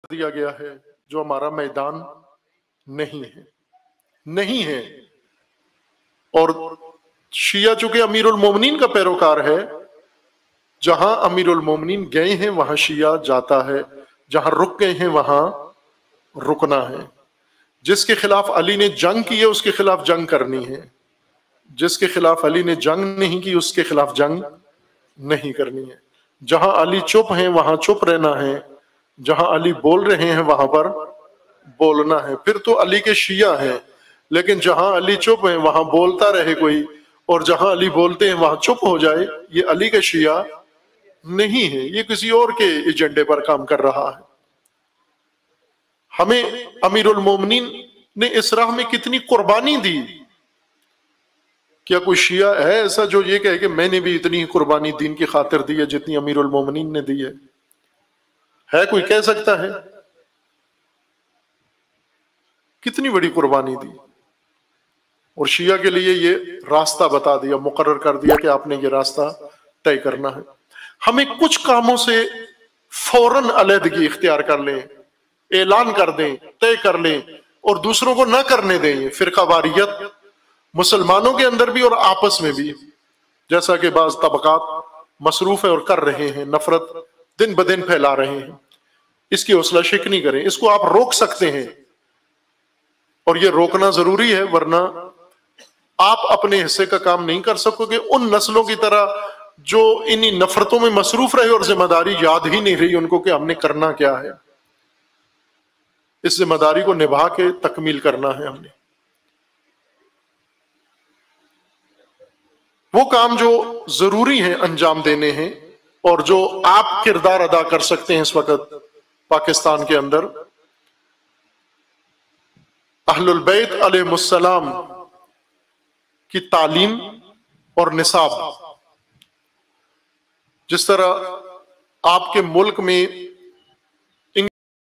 دیا گیا ہے جو ہمارا میدان نہیں ہے. اور شیعہ چونکہ امیر المومنین کا پیروکار ہے، جہاں امیر المومنین گئے ہیں وہاں شیعہ جاتا ہے، جہاں رک گئے ہیں وہاں رکنا ہے. جس کے خلاف علی نے جنگ کی ہے اس کے خلاف جنگ کرنی ہے، جس کے خلاف علی نے جنگ نہیں کی اس کے خلاف جنگ نہیں کرنی ہے. جہاں علی چپ ہیں وہاں چپ رہنا ہے، جہاں علی بول رہے ہیں وہاں پر بولنا ہے. پھر تو علی کے شیعہ ہیں، لیکن جہاں علی چپ ہیں وہاں بولتا رہے کوئی، اور جہاں علی بولتے ہیں وہاں چپ ہو جائے، یہ علی کے شیعہ نہیں ہے، یہ کسی اور کے ایجنڈے پر کام کر رہا ہے. ہمیں امیر المومنین نے اس راہ میں کتنی قربانی دی. کیا کوئی شیعہ ہے ایسا جو یہ کہے کہ میں نے بھی اتنی قربانی دین کی خاطر دی ہے جتنی امیر المومنین نے دی ہے کوئی کہہ سکتا ہے؟ کتنی بڑی قربانی دی. اور شیعہ کے لیے یہ راستہ بتا دیا، مقرر کر دیا کہ آپ نے یہ راستہ طے کرنا ہے. ہمیں کچھ کاموں سے فوراً علیحدگی اختیار کر لیں، اعلان کر دیں، طے کر لیں، اور دوسروں کو نہ کرنے دیں. فرقہ واریت مسلمانوں کے اندر بھی اور آپس میں بھی، جیسا کہ بعض طبقات مصروف ہیں اور کر رہے ہیں، نفرت دن بدن پھیلا رہے ہیں. اس کی حوصلہ شکنی کریں. اس کو آپ روک سکتے ہیں، اور یہ روکنا ضروری ہے، ورنہ آپ اپنے حصے کا کام نہیں کر سکو گے. ان نسلوں کی طرح جو انہی نفرتوں میں مصروف رہے اور ذمہ داری یاد ہی نہیں رہی ان کو کہ ہم نے کرنا کیا ہے. اس ذمہ داری کو نبھا کے تکمیل کرنا ہے. ہم نے وہ کام جو ضروری ہیں انجام دینے ہیں، اور جو آپ کردار ادا کر سکتے ہیں اس وقت پاکستان کے اندر. اہل البیت علیہ السلام کی تعلیم اور نصاب، جس طرح آپ کے ملک میں